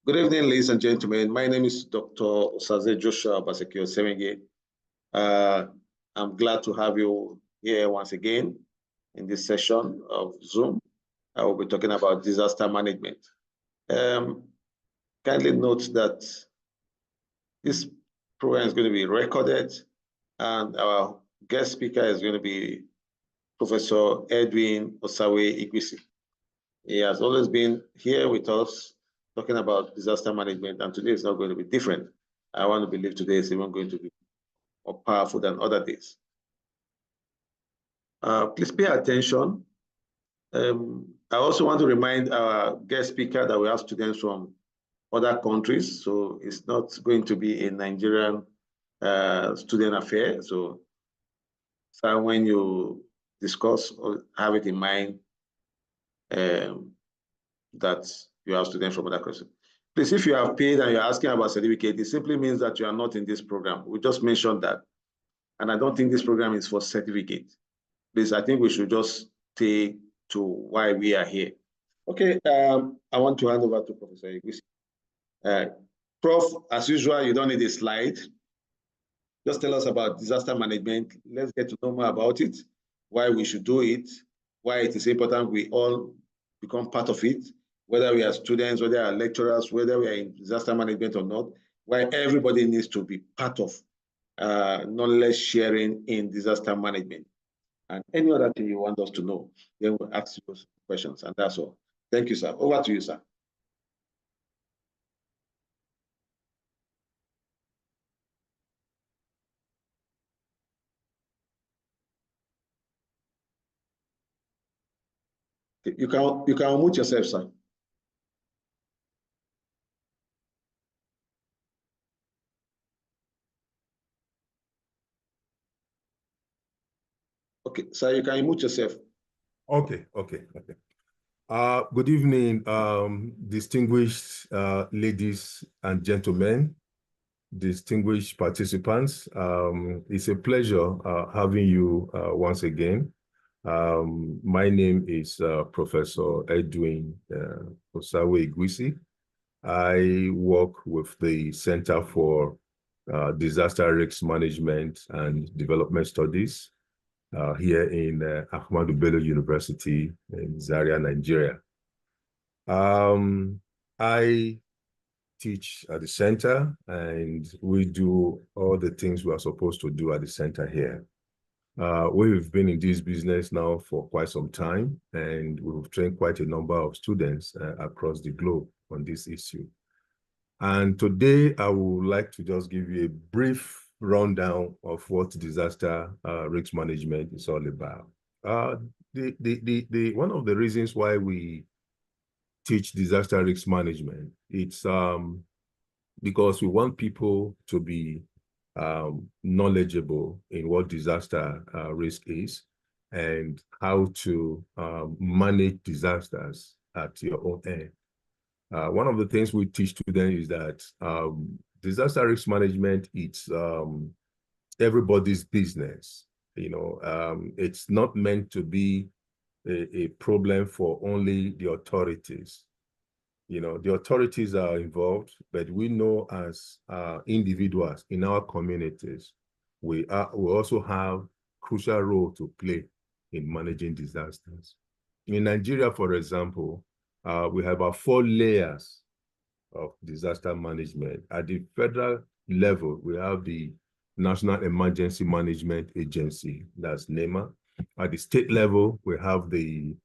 Good evening, ladies and gentlemen. My name is Dr. Osaze Joshua Basekio Semenge. I'm glad to have you here once again in this session of Zoom. I will be talking about disaster management. Kindly note that this program is going to be recorded, and our guest speaker is going to be Professor Edwin Osawe Igwisi. He has always been here with us talking about disaster management, and today is not going to be different. I want to believe today is even going to be more powerful than other days. Please pay attention. I also want to remind our guest speaker that we have students from other countries, so it's not going to be a Nigerian student affair. So when you discuss, have it in mind that you have students from other countries. Please, if you have paid and you're asking about certificate, it simply means that you are not in this program. We just mentioned that. And I don't think this program is for certificate. Please, I think we should just stay to why we are here. Okay, I want to hand over to Professor Igwisi. Prof, as usual, you don't need a slide. Just tell us about disaster management. Let's get to know more about it, why we should do it, why it is important we all become part of it, whether we are students, whether we are lecturers, whether we are in disaster management or not, why everybody needs to be part of knowledge sharing in disaster management. And any other thing you want us to know, then we'll ask you questions, and that's all. Thank you, sir. Over to you, sir. You can unmute yourself, sir. Okay, sir, you can unmute yourself. Okay. Good evening, distinguished ladies and gentlemen, distinguished participants. It's a pleasure having you once again. My name is Professor Edwin Osawe Igwisi. I work with the Center for Disaster Risk Management and Development Studies here in Ahmadu Bello University in Zaria, Nigeria. I teach at the center, and we do all the things we are supposed to do at the center here. We've been in this business now for quite some time, and we've trained quite a number of students across the globe on this issue. And today, I would like to just give you a brief rundown of what disaster risk management is all about. One of the reasons why we teach disaster risk management, it's because we want people to be knowledgeable in what disaster risk is and how to manage disasters at your own end. One of the things we teach students is that disaster risk management, it's everybody's business. You know, it's not meant to be a problem for only the authorities. You know, the authorities are involved, but we know as individuals in our communities, we also have crucial role to play in managing disasters. In Nigeria, for example, we have about 4 layers of disaster management. At the federal level, we have the National Emergency Management Agency, that's NEMA. At the state level, we have the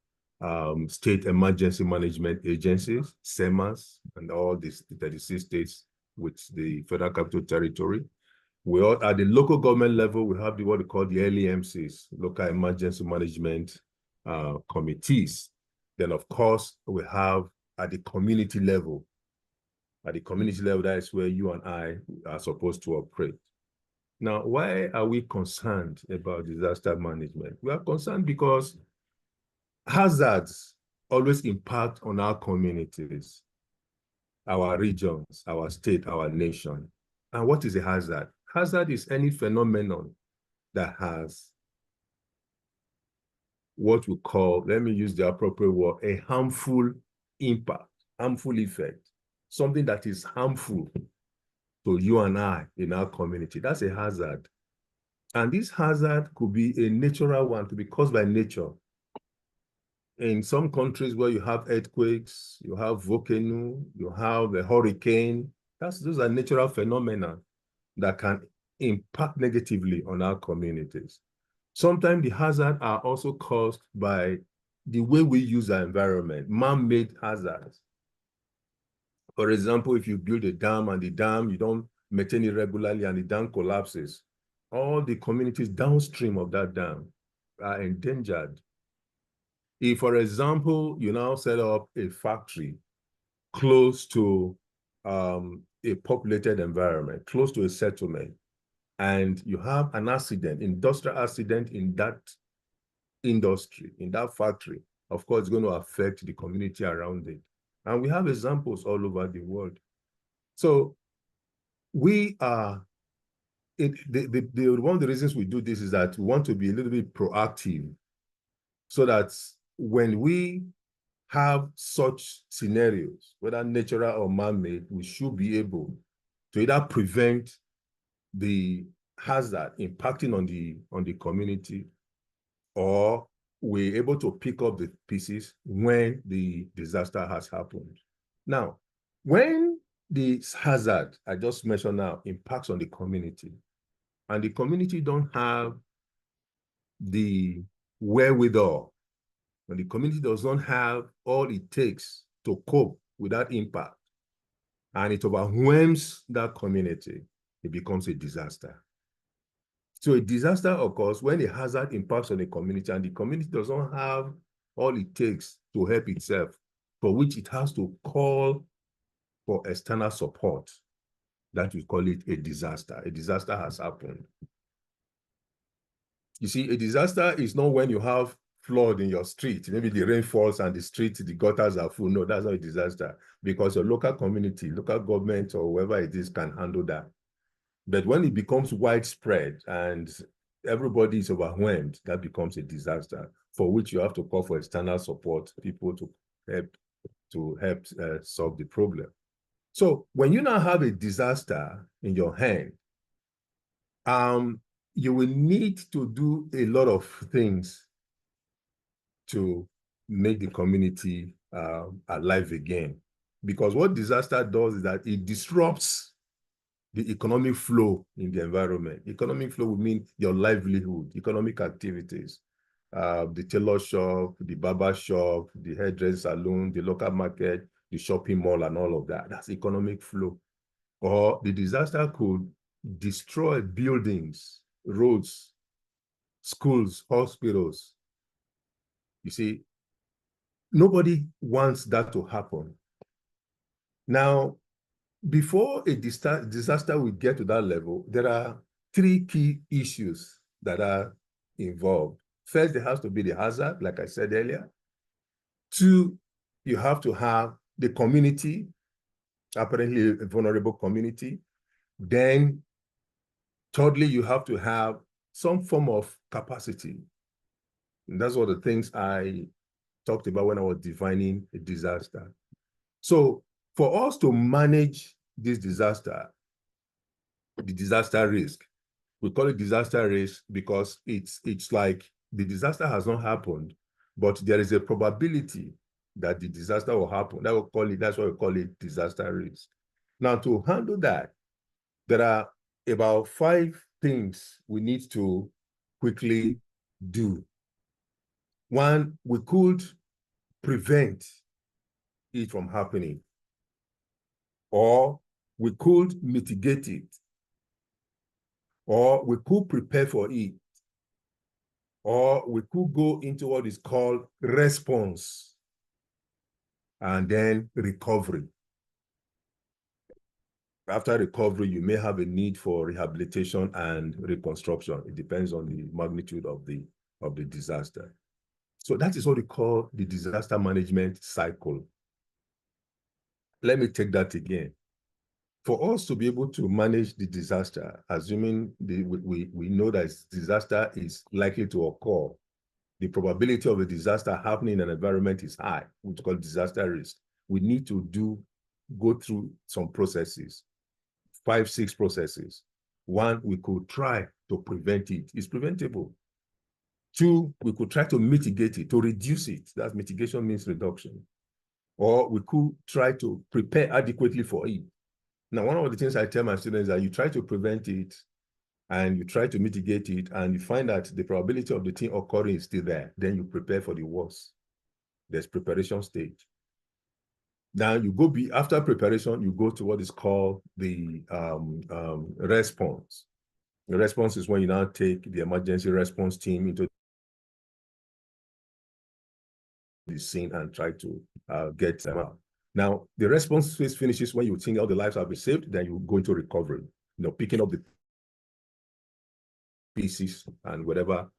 State Emergency Management Agencies, SEMAs, and all these 36 states with the Federal Capital Territory. At the local government level, we have what we call the LEMCs, Local Emergency Management Committees. Then, of course, we have at the community level. At the community level, that is where you and I are supposed to operate. Now, why are we concerned about disaster management? We are concerned because hazards always impact on our communities, our regions, our state, our nation. And what is a hazard? Hazard is any phenomenon that has what we call, let me use the appropriate word, a harmful impact, harmful effect something that is harmful to you and I in our community. That's a hazard. And this hazard could be a natural one, to be caused by nature. In some countries where you have earthquakes, you have volcano, you have a hurricane, those are natural phenomena that can impact negatively on our communities. Sometimes the hazards are also caused by the way we use our environment, man-made hazards. For example, if you build a dam and the dam, you don't maintain it regularly and the dam collapses, all the communities downstream of that dam are endangered. If, for example, you now set up a factory close to a populated environment, close to a settlement, and you have an accident, industrial accident in that industry, in that factory, of course, it's going to affect the community around it. And we have examples all over the world. So we are, one of the reasons we do this is that we want to be a little bit proactive so that when we have such scenarios, whether natural or man-made, we should be able to either prevent the hazard impacting on the community, or we're able to pick up the pieces when the disaster has happened. Now, when the hazard I just mentioned now impacts on the community, and the community don't have the wherewithal, when the community does not have all it takes to cope with that impact, and it overwhelms that community, it becomes a disaster. So a disaster occurs when a hazard impacts on a community and the community does not have all it takes to help itself, for which it has to call for external support. That we call it a disaster. A disaster has happened. You see, a disaster is not when you have flood in your street. Maybe the rain falls and the gutters are full. No, that's not a disaster, because your local community, local government, or whoever it is can handle that. But when it becomes widespread and everybody is overwhelmed, that becomes a disaster, for which you have to call for external support, people to help solve the problem. So when you now have a disaster in your hand, you will need to do a lot of things to make the community alive again. Because what disaster does is that it disrupts the economic flow in the environment. Economic flow would mean your livelihood, economic activities, the tailor shop, the barber shop, the hairdresser salon, the local market, the shopping mall, and all of that. That's economic flow. Or the disaster could destroy buildings, roads, schools, hospitals. You see, nobody wants that to happen. Now, before a disaster will get to that level, there are three key issues that are involved. First, there has to be the hazard, like I said earlier. Two, you have to have the community, apparently a vulnerable community. Then, thirdly, you have to have some form of capacity. And that's one of the things I talked about when I was defining a disaster. So for us to manage this disaster, the disaster risk, we call it disaster risk because it's like the disaster has not happened, but there is a probability that the disaster will happen. That's why we call it disaster risk. Now, to handle that, there are about 5 things we need to quickly do. One, we could prevent it from happening, or we could mitigate it, or we could prepare for it, or we could go into what is called response, and then recovery. After recovery, you may have a need for rehabilitation and reconstruction. It depends on the magnitude of the disaster. So that is what we call the disaster management cycle. Let me take that again. For us to be able to manage the disaster, assuming we know that disaster is likely to occur, the probability of a disaster happening in an environment is high, which is called disaster risk. We need to do go through some processes, 5, 6 processes. 1, we could try to prevent it. It's preventable. 2, we could try to mitigate it, to reduce it. That's mitigation means reduction. Or we could try to prepare adequately for it. Now, one of the things I tell my students is that you try to prevent it and you try to mitigate it, and you find that the probability of the thing occurring is still there. Then you prepare for the worst. There's preparation stage. Now you go after preparation, you go to what is called the response. The response is when you now take the emergency response team into the scene and try to get them out. Now, the response phase finishes when you think all the lives have been saved, then you go into recovery, picking up the pieces and whatever.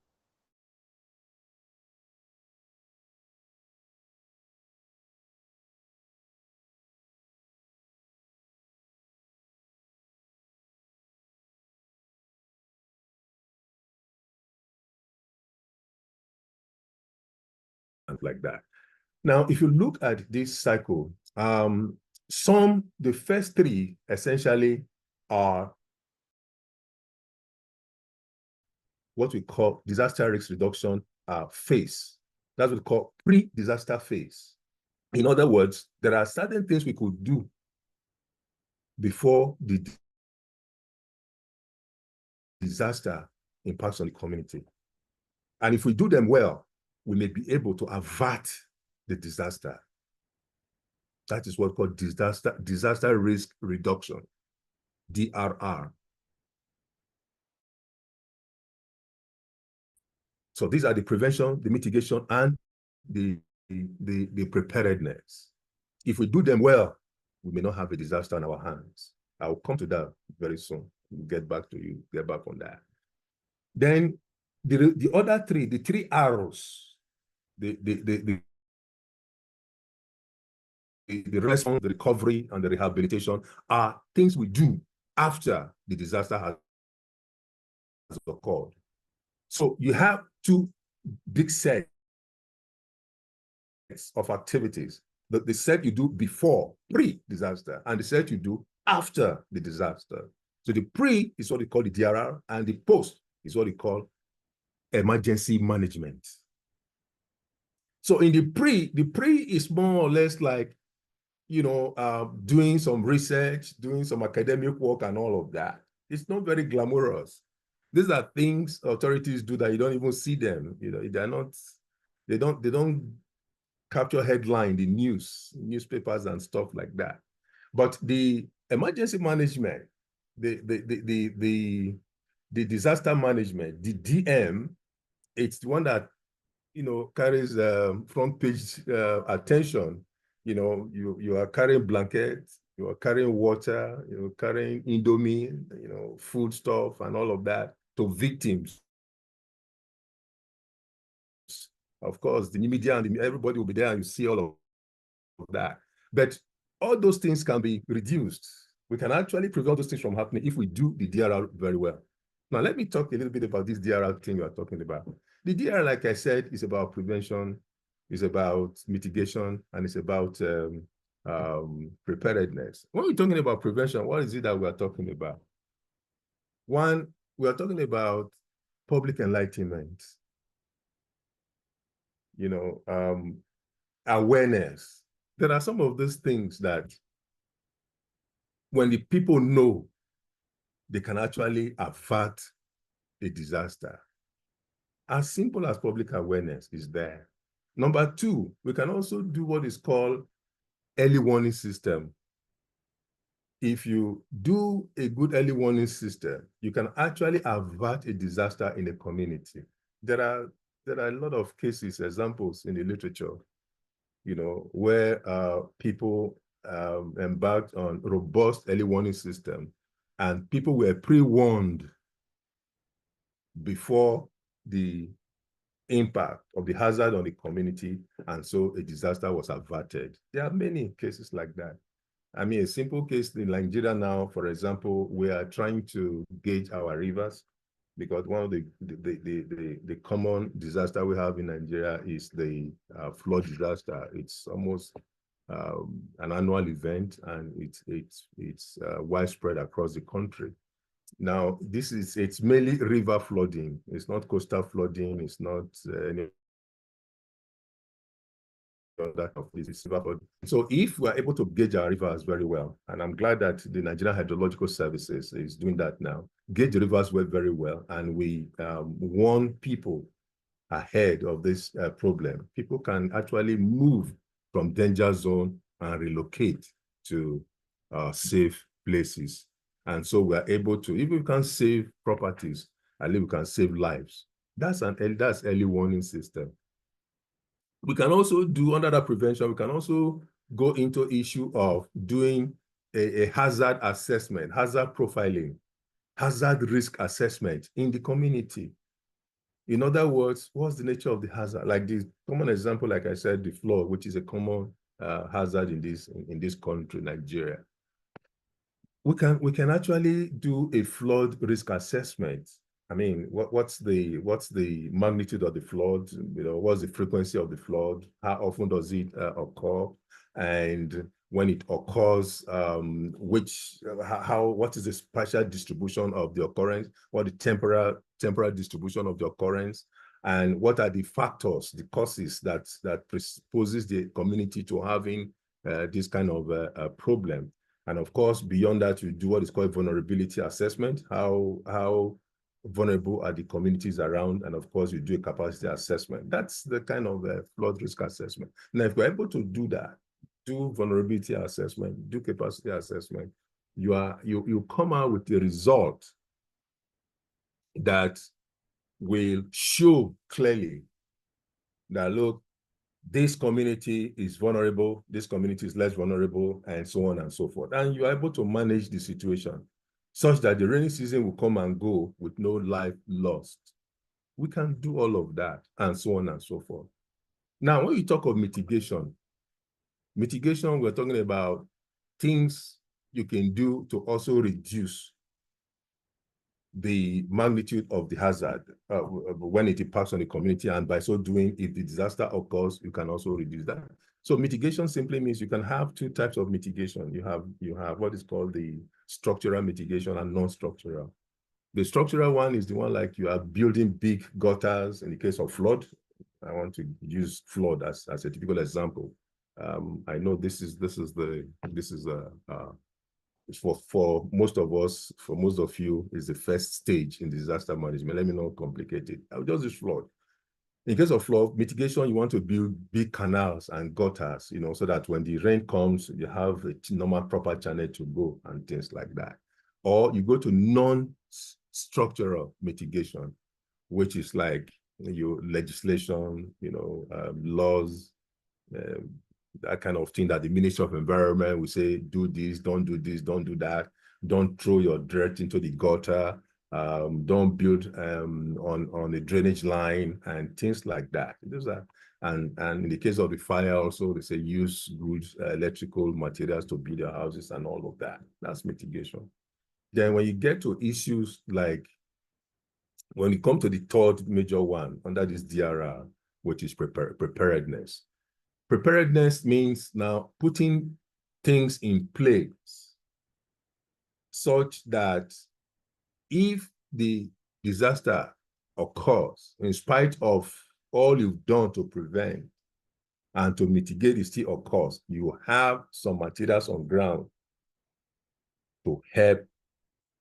Like that. Now, if you look at this cycle, the first 3 essentially are what we call disaster risk reduction phase. That's what we call pre-disaster phase. In other words, there are certain things we could do before the disaster impacts on the community. And if we do them well, we may be able to avert the disaster. That is what's called disaster risk reduction, DRR. So these are the prevention, the mitigation, and the preparedness. If we do them well, we may not have a disaster on our hands. I will come to that very soon. We'll get back on that. Then the other 3, the 3 arrows, the response, the recovery, and the rehabilitation are things we do after the disaster has occurred. So you have 2 big sets of activities. The set you do before, pre-disaster, and the set you do after the disaster. So the pre is what we call the DRR, and the post is what we call emergency management. So in the pre is more or less like, doing some research, doing some academic work and all of that. It's not very glamorous. These are things authorities do that you don't even see them. They don't capture headline, the newspapers and stuff like that. But the emergency management, the disaster management, the DM, it's the one that carries front page attention. You are carrying blankets, you are carrying water, you're carrying Indomie, food stuff and all of that to victims. Of course, the media and everybody will be there and you see all of that. But all those things can be reduced. We can actually prevent those things from happening if we do the DRR very well. Now, let me talk a little bit about this DRR thing you are talking about. The DRR, like I said, is about prevention, is about mitigation, and it's about preparedness. When we're talking about prevention, what is it that we are talking about? 1, we are talking about public enlightenment, awareness. There are some of those things that when the people know, they can actually avert a disaster. As simple as public awareness is there. Number 2, we can also do what is called early warning system. If you do a good early warning system, you can actually avert a disaster in a community. There are a lot of cases, examples in the literature, where people embarked on robust early warning system and people were pre-warned before the impact of the hazard on the community, and so a disaster was averted. There are many cases like that. I mean, a simple case in Nigeria now, for example, we are trying to gauge our rivers because one of the common disaster we have in Nigeria is the flood disaster. It's almost an annual event, and it's widespread across the country. Now, it's mainly river flooding. It's not coastal flooding. It's not any other of this river flooding. So if we're able to gauge our rivers very well, and I'm glad that the Nigerian Hydrological Services is doing that now, gauge the rivers very well, and we warn people ahead of this problem. People can actually move from danger zone and relocate to safe places. And so we're able to, if we can save properties, at least we can save lives. That's early warning system. We can also do, under that prevention, we can also go into issue of doing a hazard assessment, hazard profiling, hazard risk assessment in the community. In other words, what's the nature of the hazard? Like the common example, like I said, the flood, which is a common hazard in this country, Nigeria. We can actually do a flood risk assessment. I mean, what's the magnitude of the flood? You know, what's the frequency of the flood? How often does it occur? And when it occurs, what is the spatial distribution of the occurrence? What the temporal distribution of the occurrence? And what are the factors, the causes that predisposes the community to having this kind of problem? And of course, beyond that, you do what is called vulnerability assessment. How vulnerable are the communities around? And of course, you do a capacity assessment. That's the kind of flood risk assessment. Now, if we're able to do that, do vulnerability assessment, do capacity assessment, you come out with a result that will show clearly that, look, this community is vulnerable, this community is less vulnerable, and so on and so forth. And you're able to manage the situation such that the rainy season will come and go with no life lost. We can do all of that, and so on and so forth. Now, when you talk of mitigation, we're talking about things you can do to also reduce the magnitude of the hazard when it impacts on the community, and by so doing, if the disaster occurs, you can also reduce that. So mitigation simply means you can have two types of mitigation. You have what is called the structural mitigation and non-structural. The structural one is the one like you are building big gutters. In the case of flood, I want to use flood as a typical example. I know this is for most of us, for most of you, is the first stage in disaster management. Let me not complicate it. I'll just use flood. In case of flood mitigation, you want to build big canals and gutters, you know, so that when the rain comes, you have a normal proper channel to go and things like that. Or you go to non-structural mitigation, which is like your legislation, you know, laws, that kind of thing that the Ministry of Environment will say, do this, don't do this, don't do that, don't throw your dirt into the gutter, don't build on a drainage line and things like that. Those are, and in the case of the fire also, they say use good electrical materials to build your houses and all of that. That's mitigation. Then when you get to issues like, when you come to the third major one under this DRR, which is preparedness. Preparedness means now putting things in place such that if the disaster occurs, in spite of all you've done to prevent and to mitigate it still occurs, you have some materials on ground to help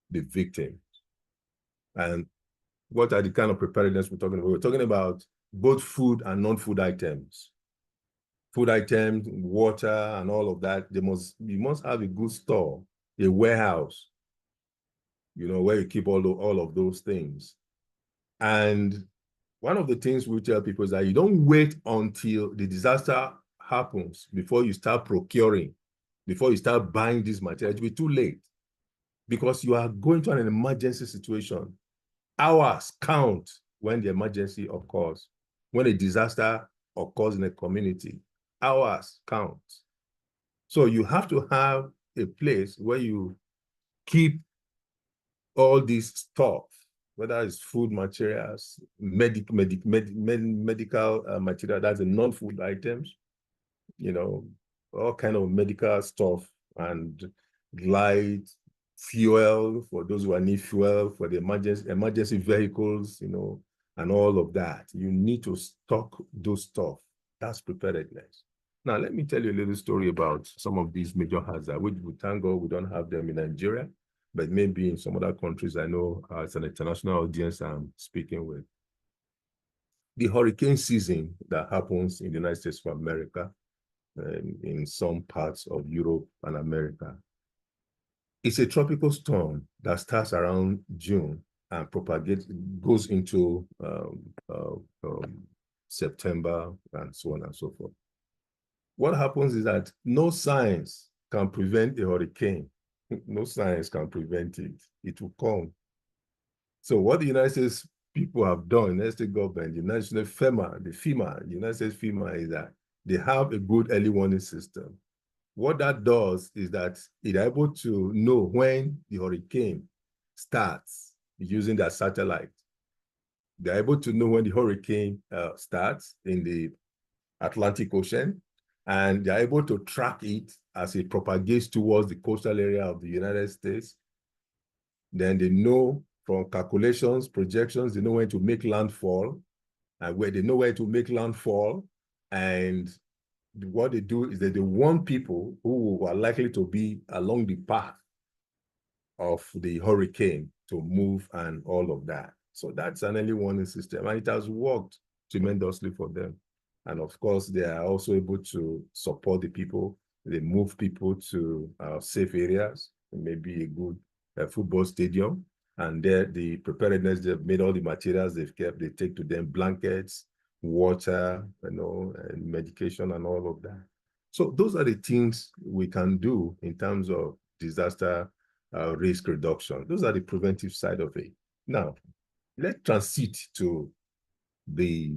the victim. And what are the kind of preparedness we're talking about? We're talking about both food and non-food items. Food items, water, and all of that. You must have a good store, a warehouse, you know, where you keep all of those things. And one of the things we tell people is that you don't wait until the disaster happens before you start procuring, before you start buying these materials. It'll be too late because you are going to an emergency situation. Hours count when the emergency occurs, when a disaster occurs in a community. Hours count. So you have to have a place where you keep all this stuff, whether it's food materials, medical material, that's the non-food items, you know, all kind of medical stuff and light, fuel for those who need fuel for the emergency vehicles, and all of that. You need to stock those stuff. That's preparedness. Now, let me tell you a little story about some of these major hazards, which we thank God we don't have them in Nigeria, but maybe in some other countries. I know it's an international audience I'm speaking with. The hurricane season that happens in the United States of America, in some parts of Europe and America, it's a tropical storm that starts around June and goes into September and so on and so forth. What happens is that no science can prevent a hurricane. No science can prevent it. It will come. So what the United States people have done, the United States government, the United States FEMA, the United States FEMA, is that they have a good early warning system. What that does is that it's able to know when the hurricane starts using their satellite. They're able to know when the hurricane starts in the Atlantic Ocean, and they're able to track it as it propagates towards the coastal area of the United States. Then they know from calculations, projections, they know when to make landfall, and where they know where to make landfall. And what they do is that they warn people who are likely to be along the path of the hurricane to move and all of that. So that's an early warning system, and it has worked tremendously for them. And of course, they are also able to support the people. They move people to safe areas, maybe a good football stadium. And there, the preparedness, they've made all the materials they've kept, they take to them blankets, water, and medication and all of that. So those are the things we can do in terms of disaster risk reduction. Those are the preventive side of it. Now, let's transit to the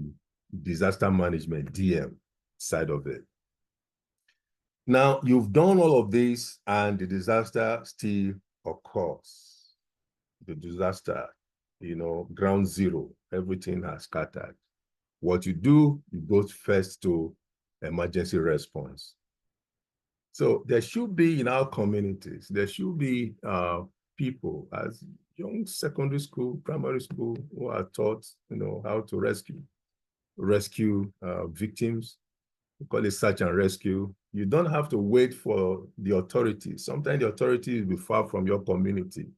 disaster management, DM, side of it. Now, you've done all of this and the disaster still occurs. The disaster, ground zero, everything has scattered. What you do, you go first to emergency response. So there should be in our communities, there should be people as young secondary school, primary school, who are taught, how to rescue victims. We call it search and rescue. You don't have to wait for the authorities. Sometimes the authorities will be far from your community.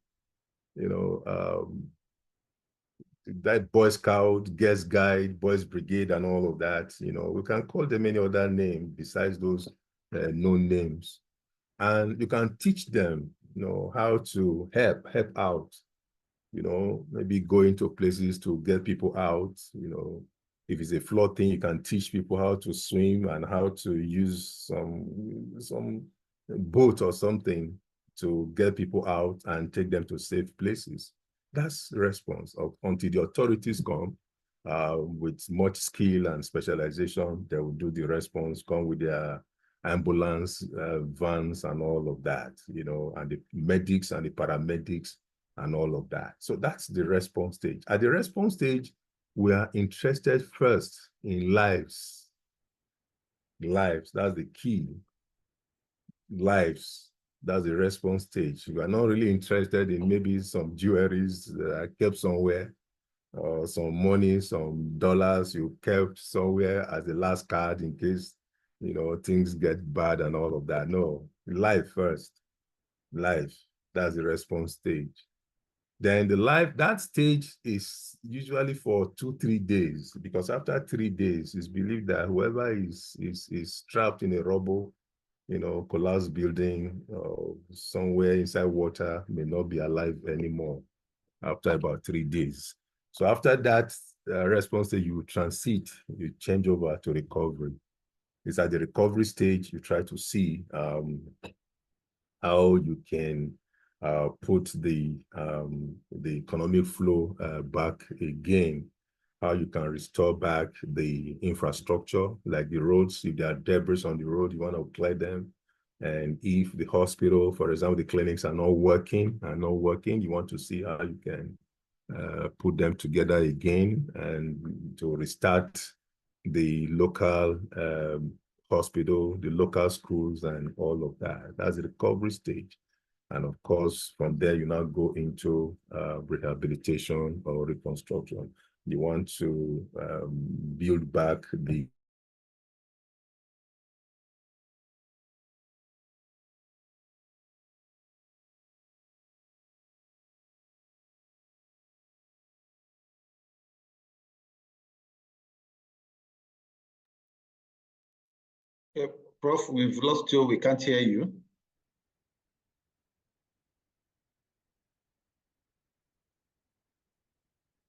That Boy Scout, Guest Guide, Boys Brigade, and all of that, we can call them any other name besides those known names. And you can teach them, how to help out, maybe going to places to get people out, if it's a flood thing, you can teach people how to swim and how to use some boat or something to get people out and take them to safe places. That's the response until the authorities come with much skill and specialization. They will do the response, come with their ambulance vans and all of that, and the medics and the paramedics and all of that. So that's the response stage. At the response stage, we are interested first in lives. Lives, that's the key. Lives, that's the response stage. We are not really interested in maybe some jewelries that are kept somewhere, or some money, some dollars you kept somewhere as the last card in case, things get bad and all of that. No, life first. Life, that's the response stage. Then that stage is usually for 2-3 days, because after 3 days, it's believed that whoever is trapped in a rubble, collapsed building, somewhere inside water may not be alive anymore after about 3 days. So after that response stage, you transit, you change over to recovery. It's at the recovery stage, you try to see how you can put the economic flow back again, how you can restore back the infrastructure, like the roads. If there are debris on the road, you want to clear them. And if the hospital, for example, the clinics are not working, you want to see how you can put them together again and to restart the local hospital, the local schools, and all of that. That's the recovery stage. And of course, from there, you now go into rehabilitation or reconstruction. You want to build back the Prof, we've lost you. We can't hear you.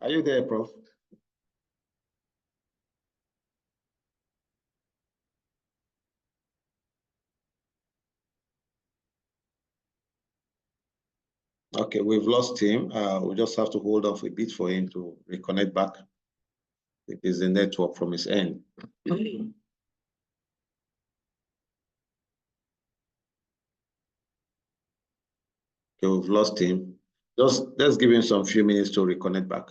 Are you there, Prof? Okay, we've lost him. We just have to hold off a bit for him to reconnect back. It is the network from his end. Okay, we've lost him. Just let's give him some few minutes to reconnect back.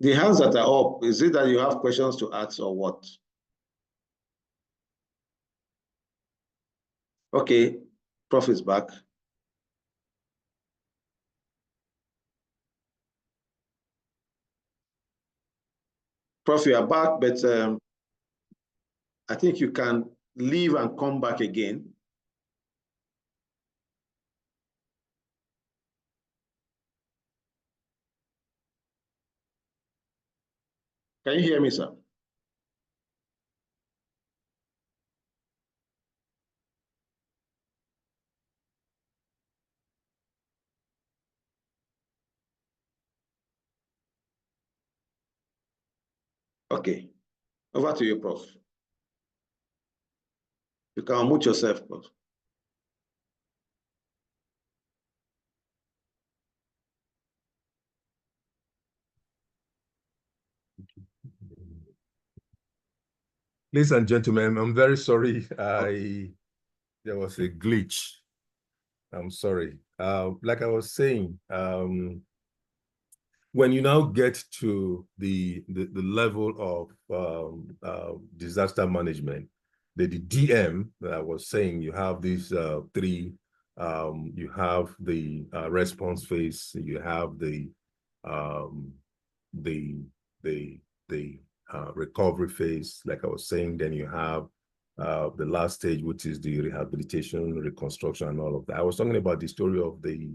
The hands that are up, is it that you have questions to ask or what? Okay, Prof is back. Prof, you are back, but I think you can leave and come back again. Can you hear me, sir? Okay, over to you, Prof. You can unmute yourself, Prof. Ladies and gentlemen, I'm very sorry. There was a glitch. I'm sorry. Like I was saying, when you now get to the level of disaster management, the DM that I was saying, you have these three. You have the response phase. You have the recovery phase, like I was saying. Then you have the last stage, which is the rehabilitation, reconstruction, and all of that. I was talking about the story of the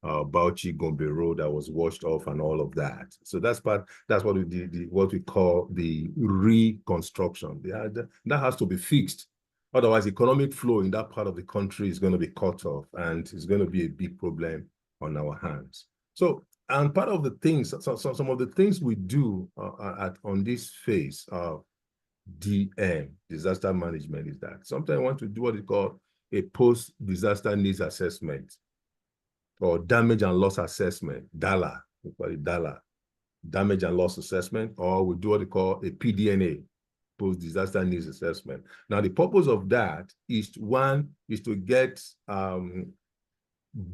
Bauchi Gombe Road that was washed off and all of that. So that's what we did, what we call the reconstruction. That has to be fixed. Otherwise, economic flow in that part of the country is going to be cut off, and it's going to be a big problem on our hands. So, and part of the things, some of the things we do on this phase of DM, disaster management, is that sometimes I want to do what is called a post-disaster needs assessment, or damage and loss assessment, DALA, we call it DALA, damage and loss assessment, or we do what we call a PDNA, post-disaster needs assessment. Now, the purpose of that is to get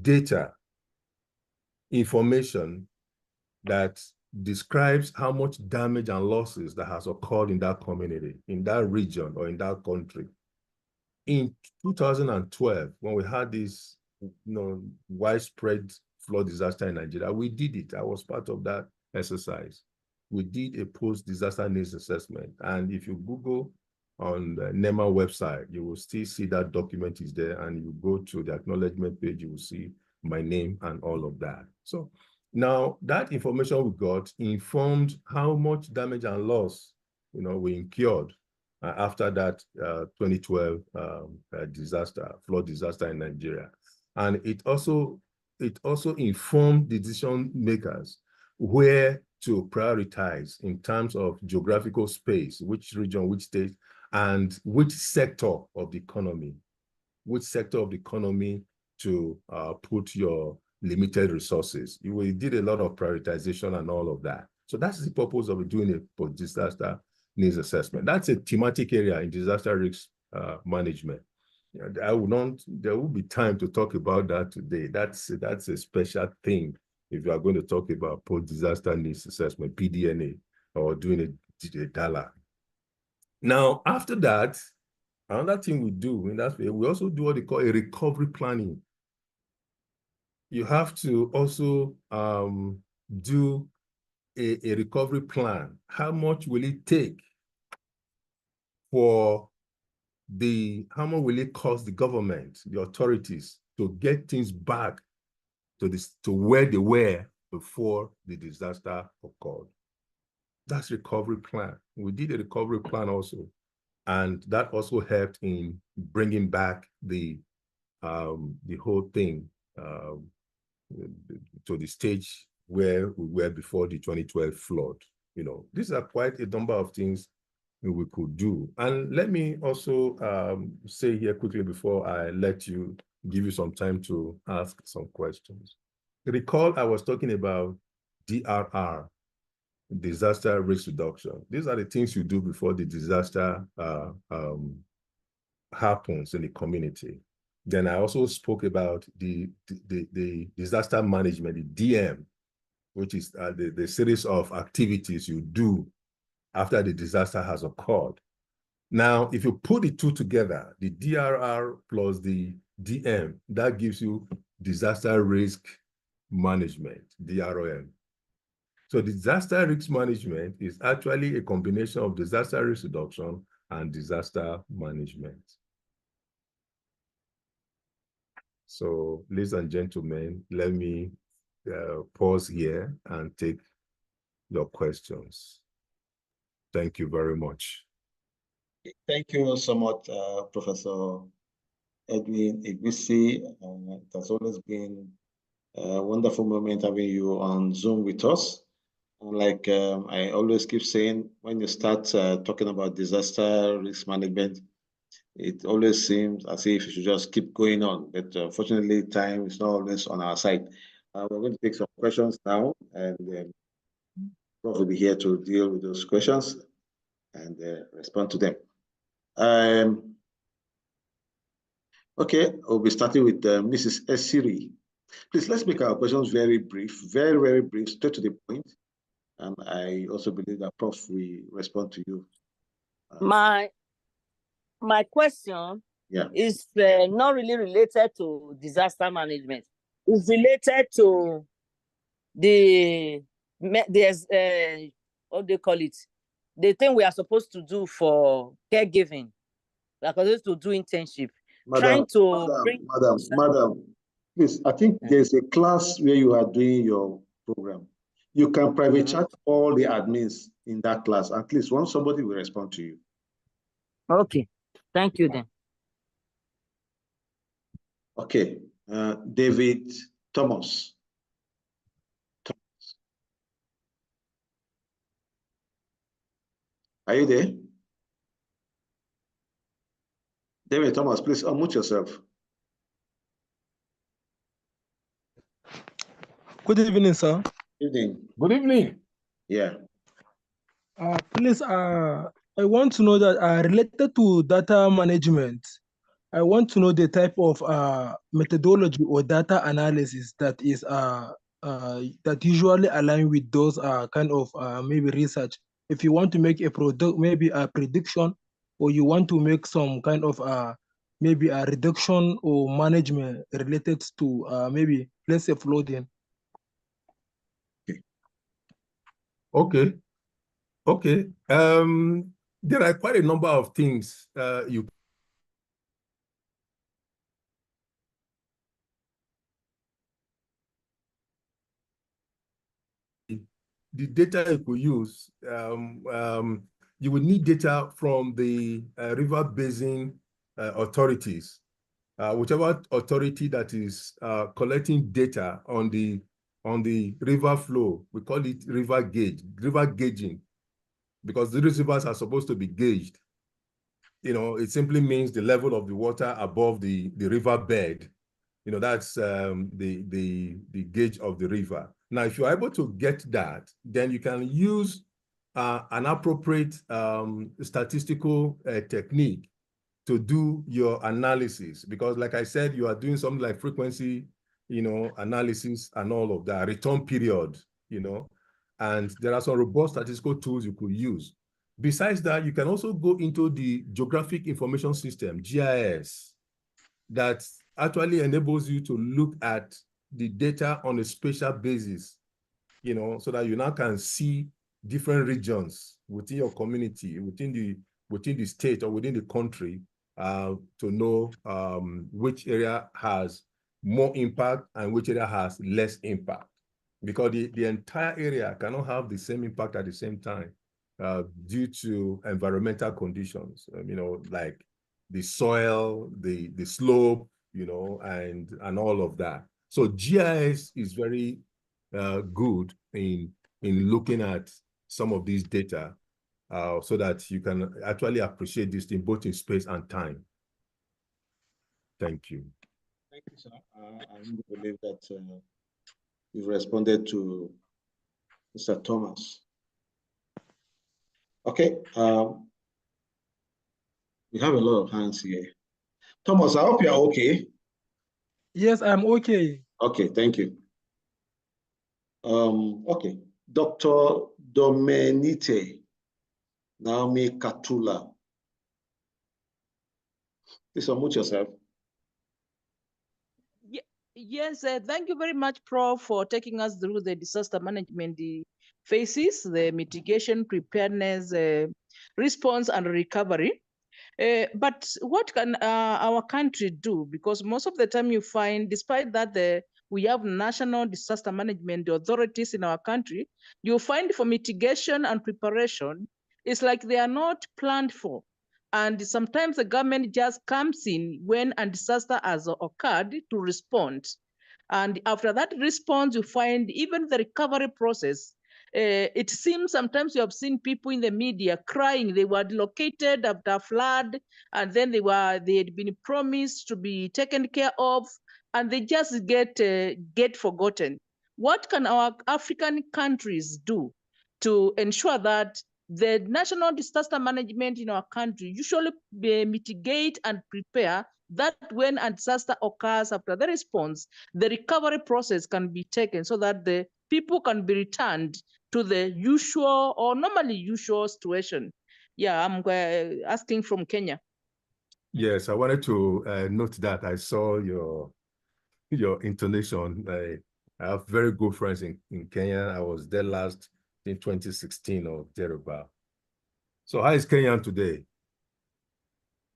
data, information that describes how much damage and losses that has occurred in that community, in that region, or in that country. In 2012, when we had this widespread flood disaster in Nigeria, we did it. I was part of that exercise. We did a post-disaster needs assessment. And if you Google on the NEMA website, you will still see that document is there. And you go to the acknowledgement page, you will see my name and all of that. So now that information we got informed how much damage and loss, we incurred after that 2012 flood disaster in Nigeria. And it also informed decision makers where to prioritize in terms of geographical space, which region, which state, and which sector of the economy to put your limited resources. We did a lot of prioritization and all of that. So that's the purpose of doing a post-disaster needs assessment. That's a thematic area in disaster risk management. There will be time to talk about that today. That's a special thing if you are going to talk about post-disaster needs assessment, PDNA, or doing a DALA. Now, after that, another thing we do in that way, we also do what they call a recovery planning. You have to also do a recovery plan. How much will it take for how much will it cost the government, the authorities, to get things back to where they were before the disaster occurred? That's recovery plan. We did a recovery plan also, and that also helped in bringing back the whole thing to the stage where we were before the 2012 flood. You know, these are quite a number of things we could do. And let me also say here quickly before I let you, give you some time to ask some questions. Recall I was talking about DRR, disaster risk reduction. These are the things you do before the disaster happens in the community. Then I also spoke about the disaster management, the DM, which is the series of activities you do after the disaster has occurred. Now, if you put the two together, the DRR plus the DM, that gives you disaster risk management, DRM. So disaster risk management is actually a combination of disaster risk reduction and disaster management. So, ladies and gentlemen, let me pause here and take your questions. Thank you very much. Thank you so much, Professor Edwin Egusi. It has always been a wonderful moment having you on Zoom with us. And like I always keep saying, when you start talking about disaster risk management, it always seems as if you should just keep going on. But fortunately, time is not always on our side. We're going to take some questions now, and Prof will be here to deal with those questions and respond to them. Okay, we'll be starting with Mrs. Esiri. Please, let's make our questions very brief, very, very brief, straight to the point. And I also believe that Prof will respond to you. My question is not really related to disaster management. It's related to what they call it, the thing we are supposed to do for caregiving. We are supposed to do internship. Madam, please, I think there's a class where you are doing your program. You can private chat all the admins in that class. At least once somebody will respond to you. Okay, thank you then. Okay, David Thomas. Are you there? David Thomas, please unmute yourself. Good evening, sir. Evening. Good evening. Yeah. Please, I want to know that related to data management, I want to know the type of methodology or data analysis that is that usually align with those kind of maybe research. If you want to make a product, maybe a prediction, or you want to make some kind of maybe a reduction or management related to maybe let's say flooding. Okay. Okay. There are quite a number of things you the data you could use, you will need data from the river basin authorities, whichever authority that is collecting data on the river flow. We call it river gauging, because these rivers are supposed to be gauged. You know, it simply means the level of the water above the river bed. You know, that's the gauge of the river. Now, if you're able to get that, then you can use an appropriate statistical technique to do your analysis. Because like I said, you are doing something like frequency, you know, analysis and all of that, return period, you know, and there are some robust statistical tools you could use. Besides that, you can also go into the Geographic Information System, GIS, that actually enables you to look at the data on a spatial basis, you know, so that you now can see different regions within your community, within the state or within the country, to know which area has more impact and which area has less impact. Because the entire area cannot have the same impact at the same time due to environmental conditions, you know, like the soil, the slope, you know, and all of that. So GIS is very good in looking at some of these data so that you can actually appreciate this thing both in space and time. Thank you. Thank you, sir. I believe that you've responded to Mr. Thomas. Okay. We have a lot of hands here. Thomas, I hope you're okay. Yes, I'm okay. Okay, thank you. Okay, Dr. Domenite Naomi Katula. Please unmute yourself. Yes, thank you very much, Prof, for taking us through the disaster management phases, the mitigation, preparedness, response, and recovery. But what can our country do? Because most of the time you find, despite that we have national disaster management authorities in our country, you find for mitigation and preparation, it's like they are not planned for. And sometimes the government just comes in when a disaster has occurred to respond. And after that response, you find even the recovery process. It seems sometimes you have seen people in the media crying. They were located after a flood, and then they had been promised to be taken care of, and they just get forgotten. What can our African countries do to ensure that the national disaster management in our country usually mitigate and prepare that when a disaster occurs after the response, the recovery process can be taken so that the people can be returned to the usual or normally usual situation? Yeah, I'm asking from Kenya. Yes, I wanted to note that I saw your intonation. I have very good friends in Kenya. I was there last in 2016 or thereabout. So how is Kenya today?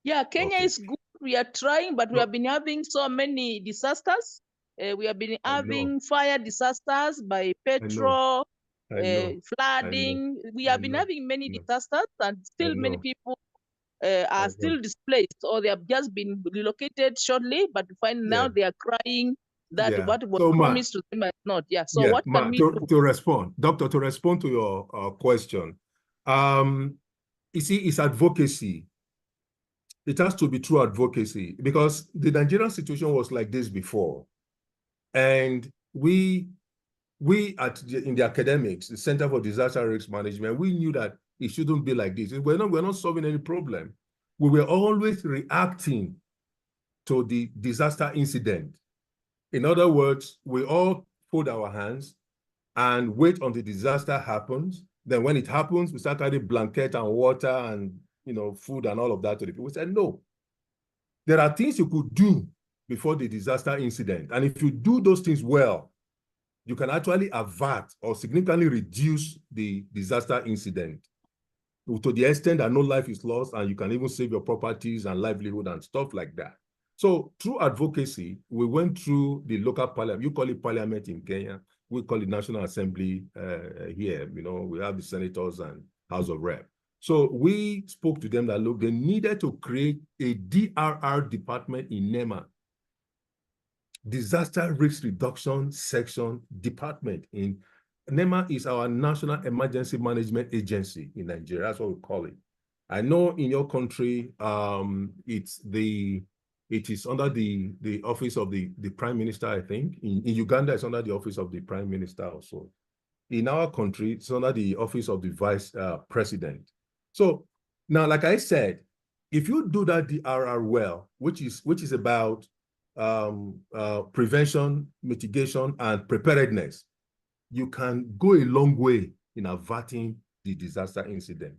Yeah, Kenya Okay. is good. We are trying, but we have been having so many disasters. We have been having fire disasters by petrol, flooding. We have been having many disasters, and still many people are still displaced, or they have just been relocated shortly, but find now they are crying that what was promised to them is not. Yeah. So what can we do? To respond, Doctor, to respond to your question, you see, it's advocacy. It has to be true advocacy, because the Nigerian situation was like this before. And we in the academics, the Center for Disaster Risk Management, we knew that it shouldn't be like this. We're not solving any problem. We were always reacting to the disaster incident. In other words, we all fold our hands and wait until the disaster happens. Then when it happens, we start carrying blanket and water and food and all of that to the people. We said, no. There are things you could do before the disaster incident. And if you do those things well, you can actually avert or significantly reduce the disaster incident to the extent that no life is lost, and you can even save your properties and livelihood and stuff like that. So through advocacy, we went through the local parliament. You call it parliament in Kenya. We call it National Assembly here. We have the senators and House of Rep. So we spoke to them that, look, they needed to create a DRR department in NEMA, Disaster Risk Reduction Section Department. In NEMA is our National Emergency Management Agency in Nigeria. That's what we call it. I know in your country, it is under the office of the Prime Minister, I think. In Uganda, it's under the office of the Prime Minister also. In our country, it's under the office of the Vice President. So now, like I said, if you do that DRR well, which is about prevention, mitigation, and preparedness, you can go a long way in averting the disaster incident.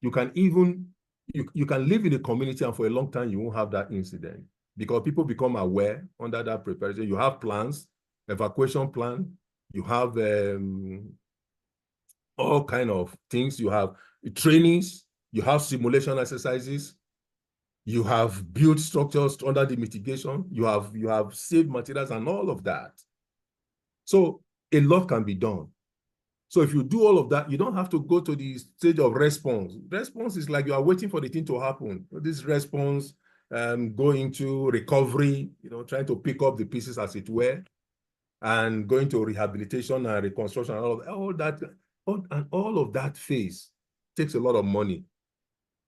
You can even, you can live in a community and for a long time, you won't have that incident because people become aware under that preparation. You have plans, evacuation plan, you have all kind of things. You have trainings, you have simulation exercises, you have built structures under the mitigation, you have saved materials and all of that. So a lot can be done. So if you do all of that, you don't have to go to the stage of response. Response is like you are waiting for the thing to happen. This response, go into recovery, trying to pick up the pieces as it were, and going to rehabilitation and reconstruction, and all of that phase takes a lot of money.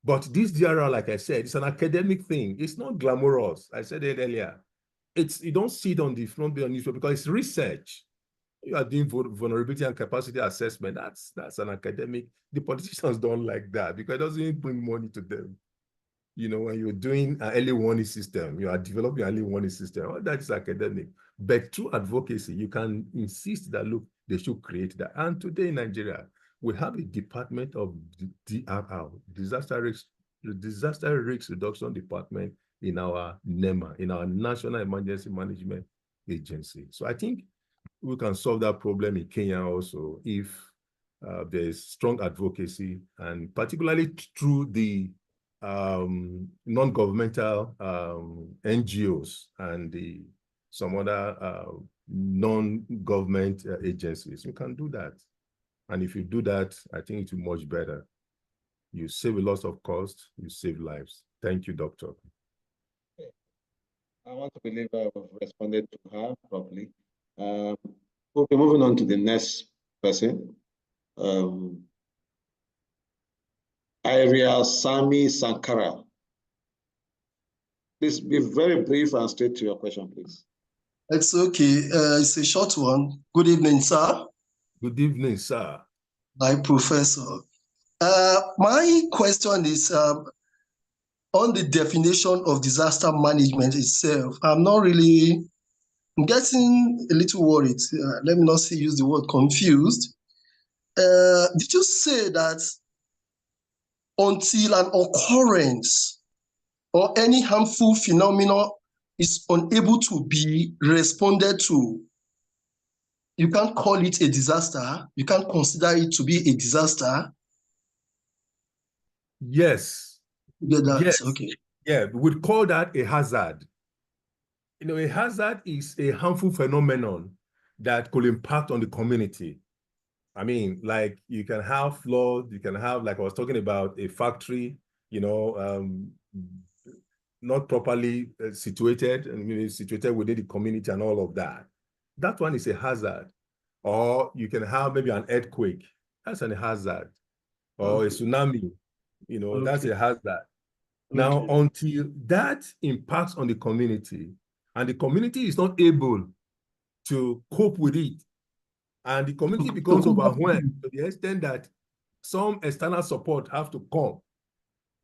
But this DRR, like I said, it's an academic thing. It's not glamorous. I said it earlier. You don't see it on the front page of newspaper because it's research. You are doing vulnerability and capacity assessment. That's an academic. The politicians don't like that because it doesn't bring money to them. When you're doing an early warning system, you are developing an early warning system. All that is academic. But through advocacy, you can insist that, look, they should create that. And today in Nigeria, we have a department of DRR, Disaster Risk Reduction Department in our NEMA, in our National Emergency Management Agency. So I think we can solve that problem in Kenya also if there's strong advocacy, and particularly through the non-governmental NGOs and some other non-government agencies. We can do that. And if you do that, I think it's much better. You save a lot of cost, you save lives. Thank you, Doctor. I want to believe I've responded to her properly. We'll be moving on to the next person. Iria Sami Sankara. Please be very brief and straight to your question, please. It's okay. It's a short one. Good evening, sir. Good evening, sir. Hi, Professor. My question is on the definition of disaster management itself. I'm getting a little worried. Let me not use the word confused. Did you say that until an occurrence or any harmful phenomenon is unable to be responded to, you can't call it a disaster? You can't consider it to be a disaster? Yes. Yes. Okay. Yeah, we'd call that a hazard. A hazard is a harmful phenomenon that could impact on the community. I mean, like you can have flood, you can have, like I was talking about, a factory, not properly situated, and situated within the community and all of that. That one is a hazard. Or you can have maybe an earthquake. That's a hazard. Or a tsunami, that's a hazard. Now, until that impacts on the community, and the community is not able to cope with it, and the community becomes overwhelmed to the extent that some external support have to come,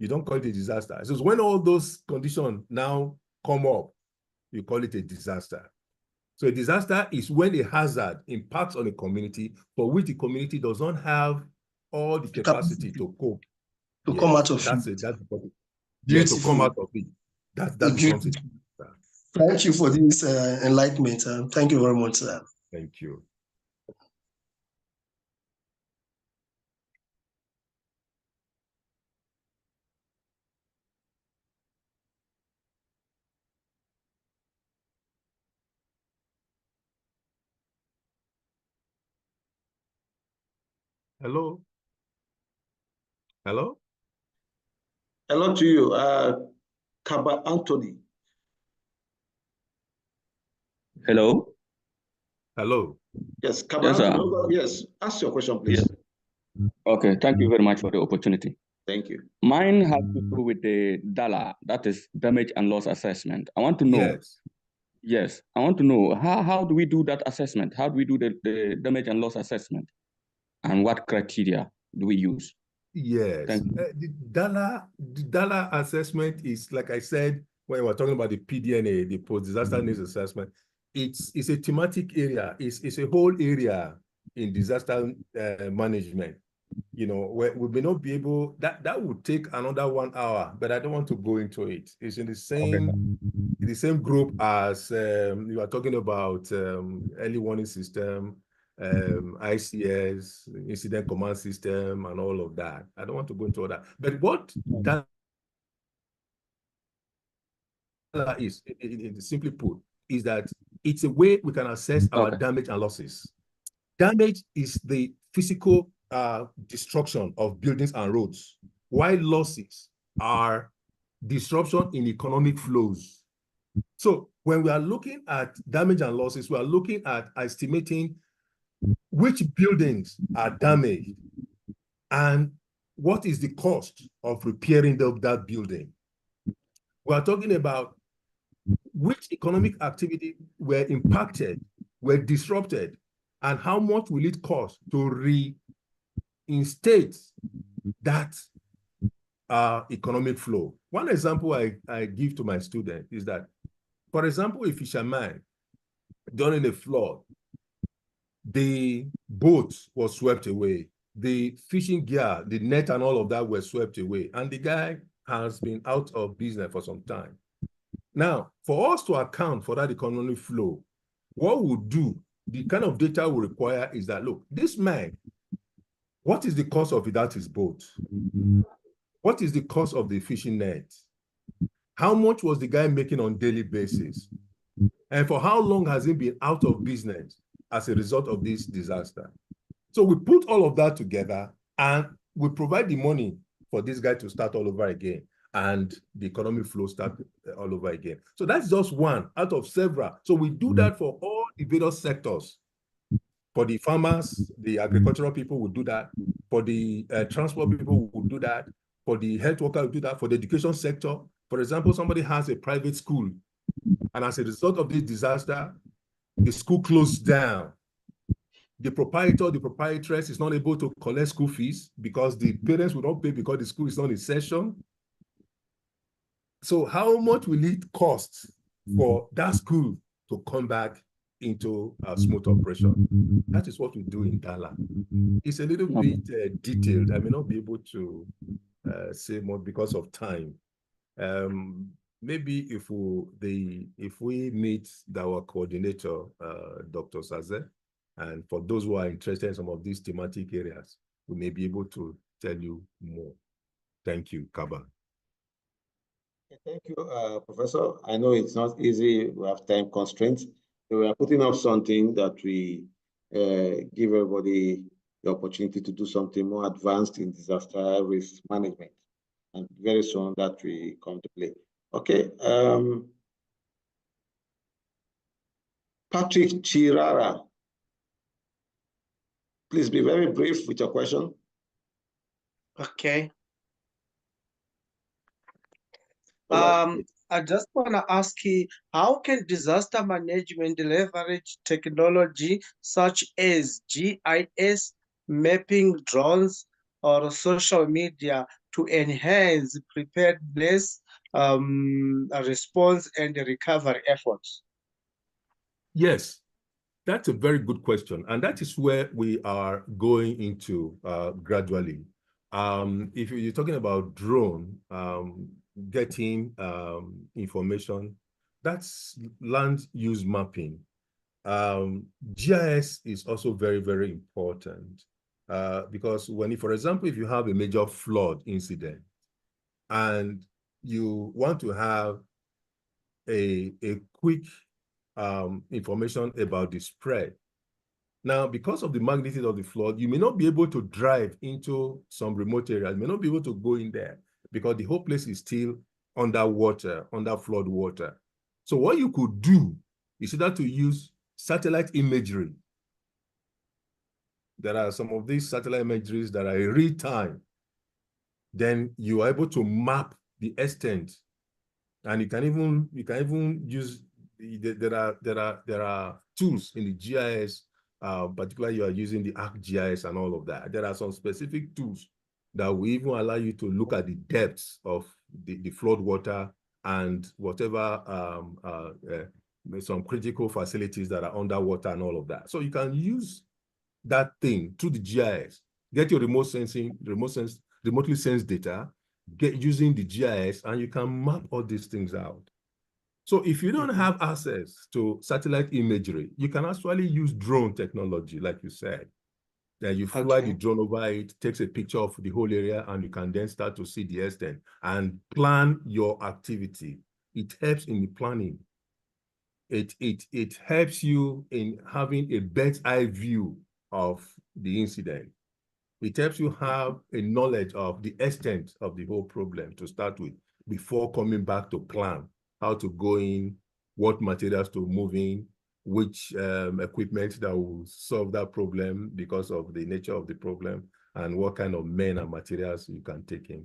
you don't call it a disaster. So when all those conditions now come up, you call it a disaster. So a disaster is when a hazard impacts on a community for which the community does not have all the capacity to cope. To come out of it. That's to come out of it. That becomes it. Thank you for this enlightenment. Thank you very much, sir. Thank you. Hello? Hello? Hello to you, Kaba Anthony. Hello? Hello. Yes, Kaba Yes, Anthony. Yes, ask your question, please. Yes. Okay, thank you very much for the opportunity. Thank you. Mine has to do with the DALA, that is damage and loss assessment. I want to know. Yes, I want to know how do we do that assessment? How do we do the damage and loss assessment? And what criteria do we use? Yes, the DALA assessment is, like I said, when we were talking about the PDNA, the post-disaster needs assessment, it's a thematic area. It's a whole area in disaster management. you know, we may not be able, that would take another 1 hour, but I don't want to go into it. It's in the same group as you are talking about early warning system, ICS, incident command system, and all of that. I don't want to go into all that. But what that is, simply put, is that it's a way we can assess our damage and losses. Damage is the physical destruction of buildings and roads, while losses are disruption in economic flows. So when we are looking at damage and losses, we are looking at estimating which buildings are damaged and what is the cost of repairing that building. We are talking about which economic activity were impacted, were disrupted, and how much will it cost to reinstate that economic flow. One example I give to my student is that, for example, a fisherman during a flood, the boat was swept away, the fishing gear, the net and all of that were swept away, and the guy has been out of business for some time. Now, for us to account for that economic flow, what we'll do, the kind of data we require is that, look, this man, what is the cost of without his boat? What is the cost of the fishing net? How much was the guy making on a daily basis? And for how long has he been out of business as a result of this disaster? So we put all of that together and we provide the money for this guy to start all over again, and the economic flow start all over again. So that's just one out of several. So we do that for all the various sectors. For the farmers, the agricultural people will do that. For the transport people will do that. For the health worker will do that. For the education sector, for example, somebody has a private school, and as a result of this disaster, the school closed down. The proprietor, the proprietress is not able to collect school fees because the parents will not pay because the school is not in session. So how much will it cost for that school to come back into a smooth operation? That is what we do in Dala. It's a little bit detailed. I may not be able to say more because of time. Maybe if we meet our coordinator, Dr. Saze, and for those who are interested in some of these thematic areas, we may be able to tell you more. Thank you, Kaba. Thank you, Professor. I know it's not easy. We have time constraints. So we are putting up something that we give everybody the opportunity to do something more advanced in disaster risk management. And very soon that will come to play. Okay. Patrick Chirara, please be very brief with your question. Okay. I just want to ask you, how can disaster management leverage technology such as GIS, mapping, drones, or social media to enhance preparedness, response, and recovery efforts? Yes, that's a very good question. And that is where we are going into gradually. If you're talking about drone, getting information, that's land use mapping. GIS is also very, very important because when, for example, if you have a major flood incident and you want to have a quick information about the spread. Now, because of the magnitude of the flood, you may not be able to drive into some remote areas, you may not be able to go in there because the whole place is still underwater, under flood water. So what you could do is either to use satellite imagery. There are some of these satellite imageries that are in real time. Then you are able to map the extent, and you can even use. There are tools in the GIS, particularly you are using the ArcGIS and all of that. There are some specific tools that will even allow you to look at the depths of the flood water and whatever some critical facilities that are underwater and all of that. So you can use that thing through the GIS get your remotely sensed data, get using the GIS, and you can map all these things out. So if you don't have access to satellite imagery, you can actually use drone technology, like you said. Then you fly the drone over it, takes a picture of the whole area, and you can then start to see the extent and plan your activity. It helps in the planning. It helps you in having a bird's eye view of the incident. It helps you have a knowledge of the extent of the whole problem to start with before coming back to plan how to go in, what materials to move in, which equipment that will solve that problem because of the nature of the problem, and what kind of men and materials you can take in.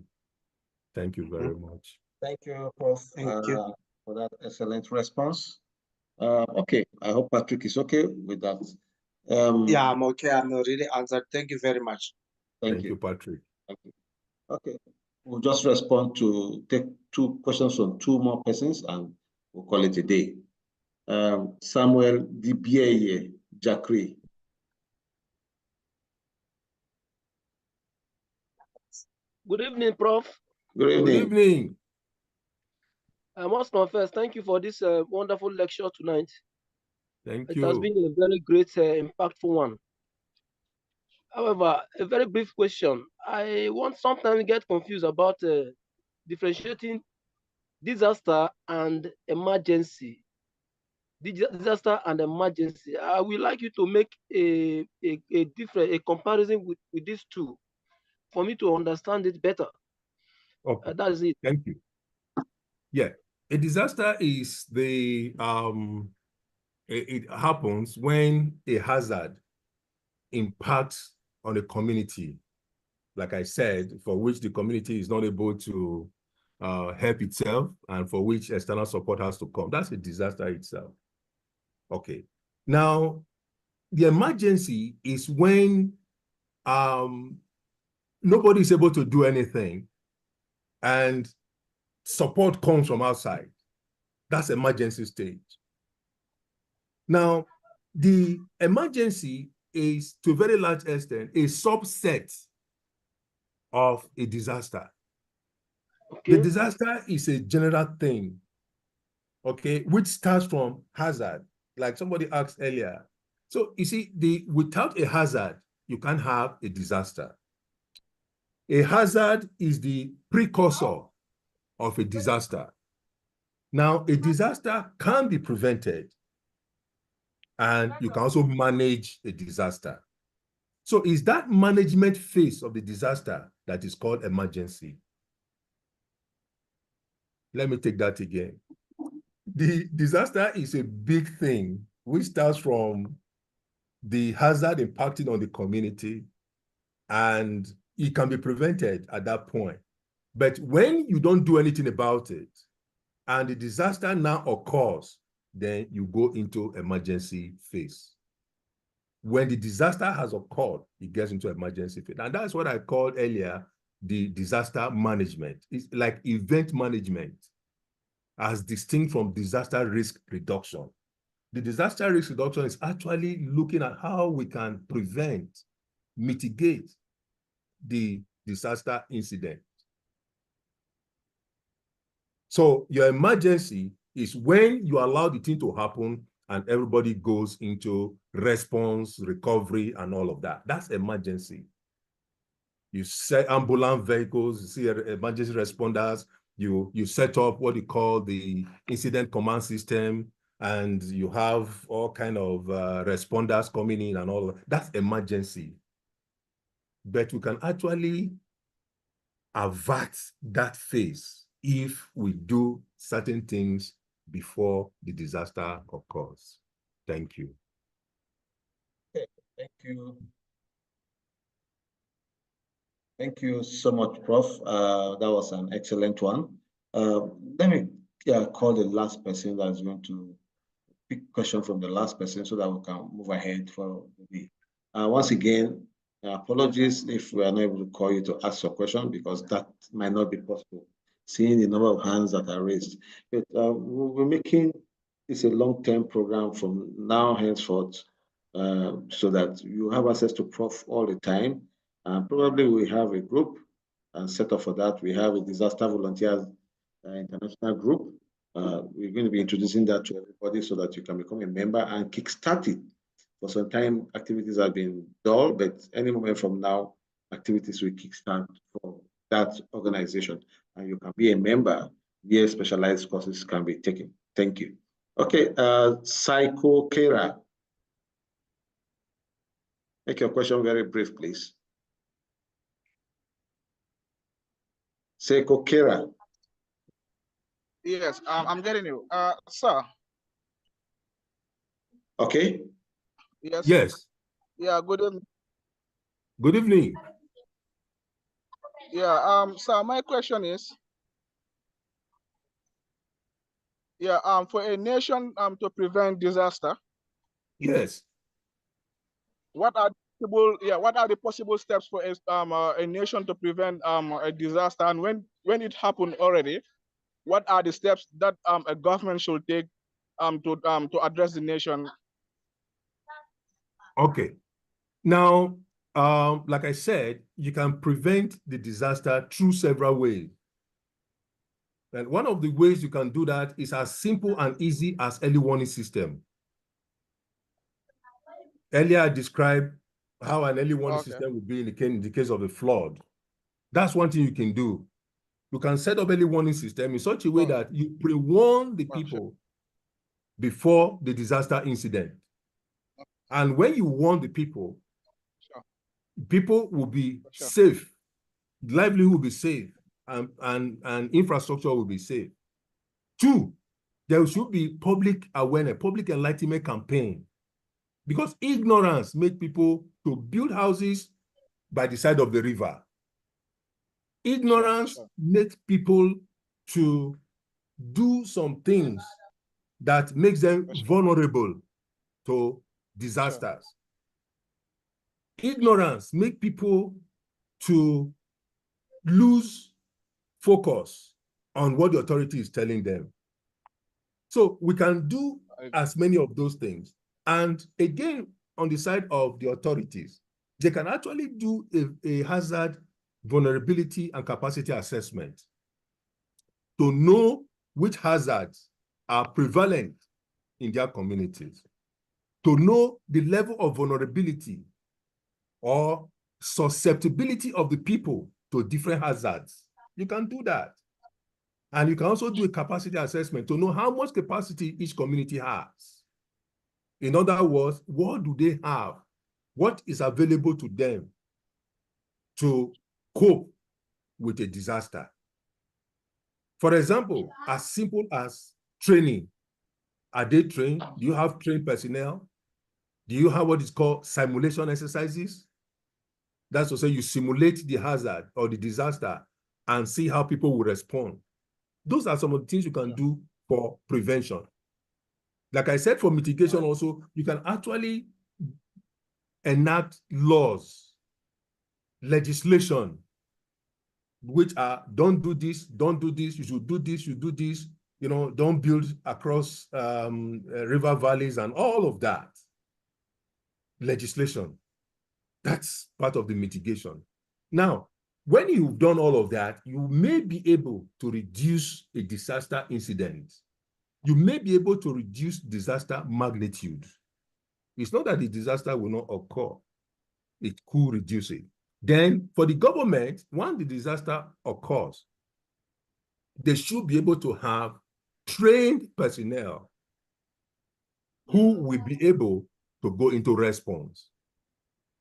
Thank you very much. Thank you, Prof. Thank you for that excellent response. Okay, I hope Patrick is okay with that. Yeah, I'm okay. I'm already answered. Thank you very much. Thank you, Patrick. Thank you. Okay, we'll just respond to take 2 questions from 2 more persons, and we'll call it a day. Samuel Dibieye Jacri. Good evening, Prof. Good evening. Good evening. I must confess, thank you for this wonderful lecture tonight. Thank you. It has been a very great, impactful one. However, a very brief question. I want sometimes get confused about differentiating disaster and emergency. Disaster and emergency. I would like you to make a comparison with these two for me to understand it better. Okay. That is it. Thank you. Yeah, a disaster is the it happens when a hazard impacts on a community, like I said, for which the community is not able to help itself, and for which external support has to come. That's a disaster itself. Okay. Now, the emergency is when nobody is able to do anything and support comes from outside. That's emergency stage. Now, the emergency is, to a very large extent, a subset of a disaster. Okay. The disaster is a general thing, okay, which starts from hazard, like somebody asked earlier. So you see, without a hazard, you can't have a disaster. A hazard is the precursor of a disaster. Now, a disaster can be prevented, and you can also manage a disaster. So it's that management phase of the disaster that is called emergency. Let me take that again. The disaster is a big thing which starts from the hazard impacting on the community, and it can be prevented at that point. But when you don't do anything about it, and the disaster now occurs, then you go into emergency phase. When the disaster has occurred, it gets into emergency phase. And that's what I called earlier the disaster management. It's like event management as distinct from disaster risk reduction. The disaster risk reduction is actually looking at how we can prevent, mitigate the disaster incident. So your emergency is when you allow the thing to happen and everybody goes into response, recovery, and all of that. That's emergency. You set ambulance vehicles, you see emergency responders, you set up what you call the incident command system, and you have all kind of responders coming in and all of that. That's emergency. But we can actually avert that phase if we do certain things before the disaster occurs. Thank you. Okay, thank you. Thank you so much, Prof. That was an excellent one. Let me call the last person that's going to pick question from the last person so that we can move ahead for the day. Once again, apologies if we are not able to call you to ask your question, because that might not be possible, seeing the number of hands that are raised. But we're making this a long-term program from now henceforth, so that you have access to Prof all the time. And probably we have a group and set up for that. We have a disaster volunteers international group. We're going to be introducing that to everybody so that you can become a member and kickstart it. For some time, activities have been dull, but any moment from now, activities will kickstart for that organization. And you can be a member where specialized courses can be taken. Thank you. Okay, Psycho Kera. Make your question very brief, please. Psycho Kera. Yes, I'm getting you. Sir. Okay. Yes. Yes. Yeah, good evening. Good evening. Yeah, sir, my question is, yeah, for a nation to prevent disaster. Yes. What are the possible steps for a nation to prevent a disaster, and when it happened already, what are the steps that a government should take to address the nation? Okay. Now, like I said, you can prevent the disaster through several ways. And one of the ways you can do that is as simple and easy as early warning system. Earlier, I described how an early warning system would be in the case of a flood. That's one thing you can do. You can set up early warning system in such a way that you pre-warn the people before the disaster incident. And when you warn the people, people will be safe, livelihood will be safe, and infrastructure will be safe. Two, there should be public awareness, public enlightenment campaign, because ignorance makes people to build houses by the side of the river. Ignorance makes people to do some things that makes them vulnerable to disasters. Ignorance makes people to lose focus on what the authority is telling them. So we can do as many of those things. And again, on the side of the authorities, they can actually do a hazard, vulnerability, and capacity assessment to know which hazards are prevalent in their communities, to know the level of vulnerability or susceptibility of the people to different hazards. You can do that. And you can also do a capacity assessment to know how much capacity each community has. In other words, what do they have? What is available to them to cope with a disaster? For example, as simple as training. Are they trained? Do you have trained personnel? Do you have what is called simulation exercises? That's to say you simulate the hazard or the disaster and see how people will respond. Those are some of the things you can do for prevention. Like I said, for mitigation also, you can actually enact laws, legislation, which are don't do this, you should do this, you do this, you know, don't build across river valleys and all of that. Legislation, that's part of the mitigation. Now, when you've done all of that, you may be able to reduce a disaster incident. You may be able to reduce disaster magnitude. It's not that the disaster will not occur. It could reduce it. Then for the government, when the disaster occurs, they should be able to have trained personnel who will be able to go into response.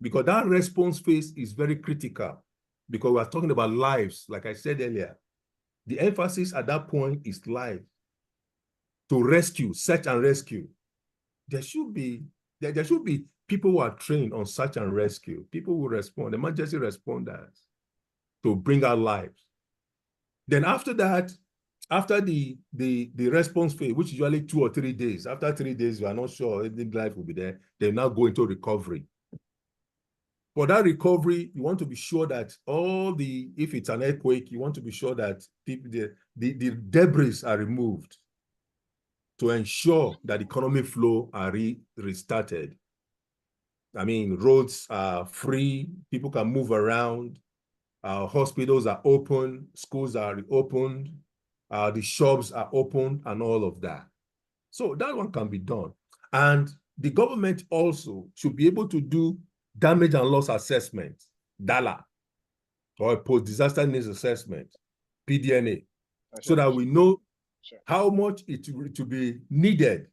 Because that response phase is very critical, because we're talking about lives, like I said earlier. The emphasis at that point is life. To rescue, search and rescue. There should be people who are trained on search and rescue. People who respond, emergency responders, to bring out lives. Then after that, after the response phase, which is usually 2 or 3 days, after 3 days, you are not sure if the life will be there, they now go into recovery. For that recovery, you want to be sure that if it's an earthquake, you want to be sure that the debris are removed to ensure that economic flow are restarted. I mean, roads are free, people can move around, hospitals are open, schools are reopened, the shops are open, and all of that. So that one can be done. And the government also should be able to do damage and loss assessment, DALA, or a post-disaster needs assessment, PDNA, so that we know how much it will be needed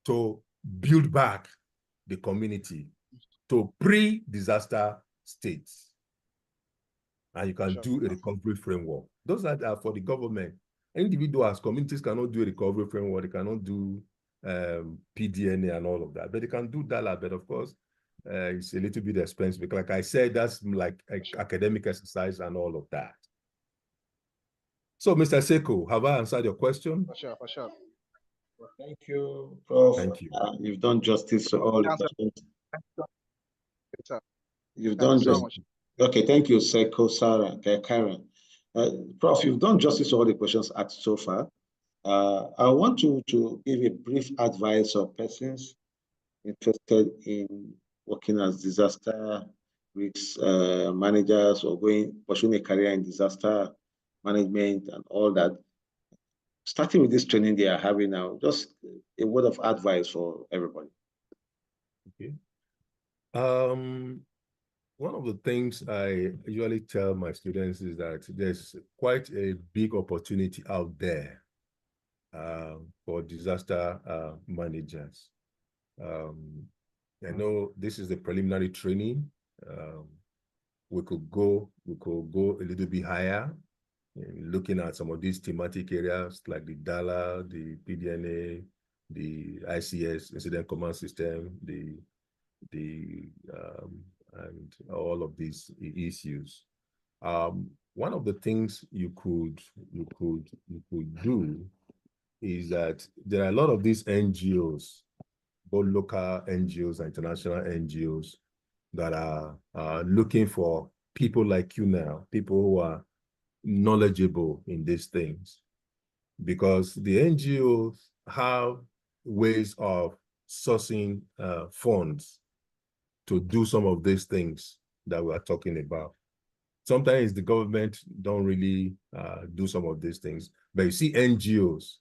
to build back the community to pre-disaster states. And you can do a recovery framework. Those are for the government. Individuals, communities cannot do a recovery framework. They cannot do PDNA and all of that, but they can do DALA. But of course, it's a little bit expensive. Because like I said, that's like academic exercise and all of that. So, Mr. Seko, have I answered your question? For sure, for sure. Thank you, Prof. Thank you. You've done justice to all the questions. You've done justice. So much. Okay, thank you, Seko, Sarah, Karen. Prof, you've done justice to all the questions asked so far. I want to give a brief advice of persons interested in working as disaster risk managers or pursuing a career in disaster management and all that. Starting with this training they are having now, just a word of advice for everybody. Okay. One of the things I usually tell my students is that there's quite a big opportunity out there for disaster managers. I know this is the preliminary training. We could go a little bit higher, looking at some of these thematic areas like the DALA, the PDNA, the ICS, Incident Command System, and all of these issues. One of the things you could do is that there are a lot of these NGOs, both local NGOs and international NGOs, that are looking for people like you now, people who are knowledgeable in these things, because the NGOs have ways of sourcing funds to do some of these things that we are talking about. Sometimes the government don't really do some of these things, but you see NGOs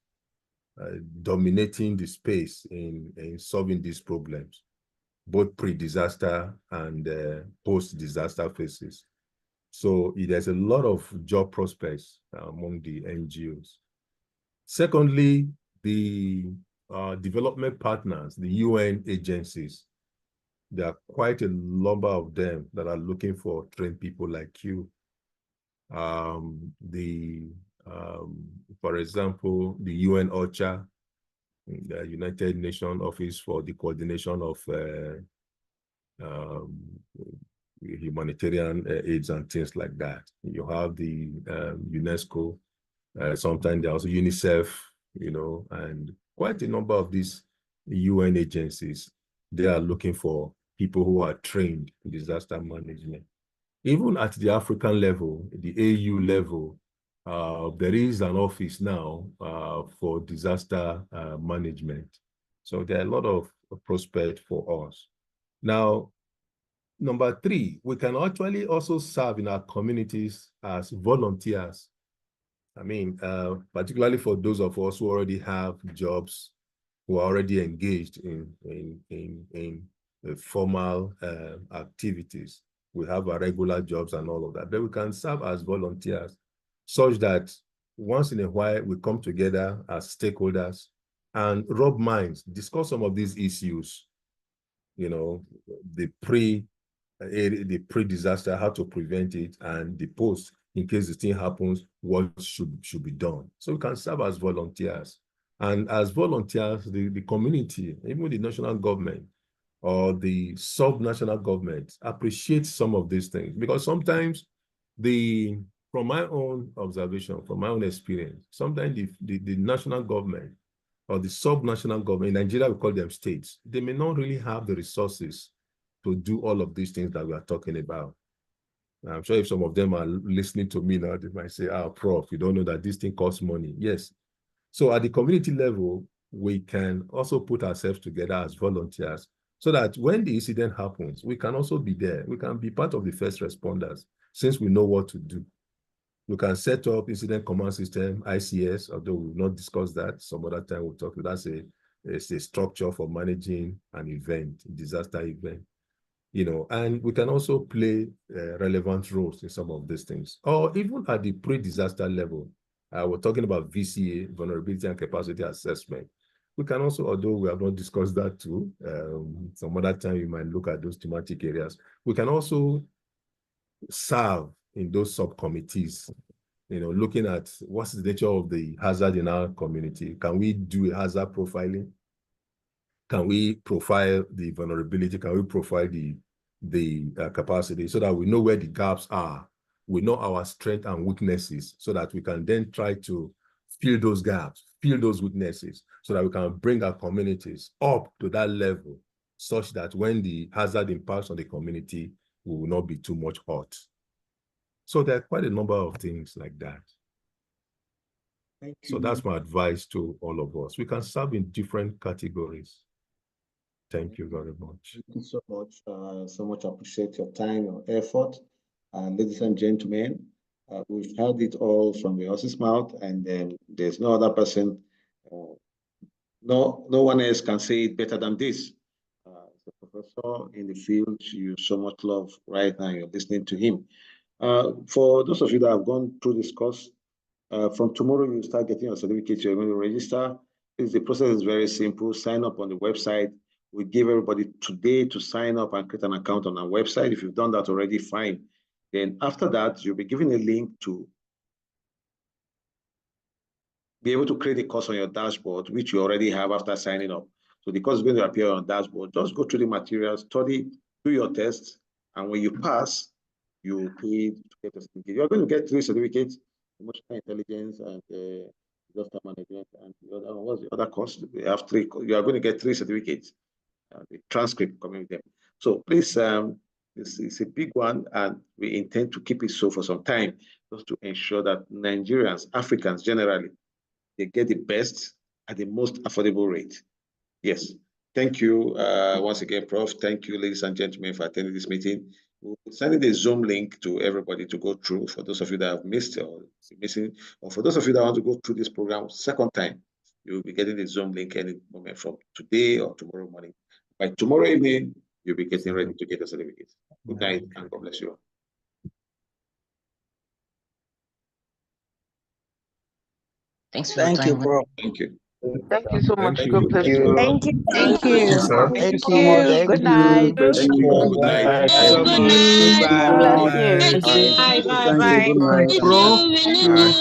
dominating the space in solving these problems, both pre-disaster and post-disaster phases. So there's a lot of job prospects among the NGOs. Secondly, the development partners, the UN agencies, there are quite a number of them that are looking for trained people like you. For example, the UN OCHA, the United Nations Office for the Coordination of Humanitarian aids and things like that. You have the UNESCO, sometimes there also UNICEF, and quite a number of these UN agencies. They are looking for people who are trained in disaster management. Even at the African level, the AU level, there is an office now for disaster management. So there are a lot of prospects for us. Now, number 3, we can actually also serve in our communities as volunteers. I mean, particularly for those of us who already have jobs, who are already engaged in formal activities. We have our regular jobs and all of that, but we can serve as volunteers such that once in a while we come together as stakeholders and rub minds, discuss some of these issues, the pre-disaster, how to prevent it, and the post, in case the thing happens, what should be done. So we can serve as volunteers. And as volunteers, the community, even the national government or the sub-national government appreciate some of these things, because sometimes from my own observation, from my own experience, sometimes the national government or the sub-national government, in Nigeria we call them states, they may not really have the resources to do all of these things that we are talking about. I'm sure if some of them are listening to me now, they might say, Prof, you don't know that this thing costs money. Yes. So at the community level, we can also put ourselves together as volunteers so that when the incident happens, we can also be there. We can be part of the first responders since we know what to do. We can set up incident command system, ICS, although we will not discuss that. Some other time we'll talk. It's a structure for managing an event, a disaster event. And we can also play relevant roles in some of these things, or even at the pre-disaster level. We're talking about VCA, vulnerability and capacity assessment. We can also, although we have not discussed that too, some other time you might look at those thematic areas. We can also serve in those subcommittees, looking at what's the nature of the hazard in our community. Can we do a hazard profiling? Can we profile the vulnerability? Can we profile the capacity so that we know where the gaps are? We know our strengths and weaknesses so that we can then try to fill those gaps, fill those weaknesses, so that we can bring our communities up to that level such that when the hazard impacts on the community, we will not be too much hurt. So there are quite a number of things like that. So that's my advice to all of us. We can serve in different categories. Thank you very much. Thank you so much. So much appreciate your time, your effort. Ladies and gentlemen, we've heard it all from the horse's mouth, and there's no other person, no one else can say it better than this. The professor in the field, you so much love right now, you're listening to him. For those of you that have gone through this course, from tomorrow you start getting your certificate, you're going to register. The process is very simple. Sign up on the website. We give everybody today to sign up and create an account on our website. If you've done that already, fine. Then after that, you'll be given a link to be able to create a course on your dashboard, which you already have after signing up. So the course is going to appear on dashboard. Just go through the materials, study, do your tests, and when you pass, you pay to get a certificate. You're going to get 3 certificates: emotional intelligence and disaster management, and the other one, what's the other course? We have 3. You are going to get 3 certificates. The transcript coming with them. So please, this is a big one, and we intend to keep it so for some time, just to ensure that Nigerians, Africans generally, they get the best at the most affordable rate. Yes. Thank you once again, Prof. Thank you, ladies and gentlemen, for attending this meeting. We'll be sending the Zoom link to everybody to go through. For those of you that have missed or missing, or for those of you that want to go through this program second time, you will be getting the Zoom link any moment from today or tomorrow morning. By tomorrow evening, you'll be getting ready to get a certificate. Good night, and God bless you. Thanks for your time. Bro. Thank you. Thank you so much. Thank God you. bless you. Thank you. Thank Thank you. you. Thank you so much. Good night. Thank you. Good night. Thank you so much. God bless you. Thank you. Bye. Bye. Thank you. Good night. Bro.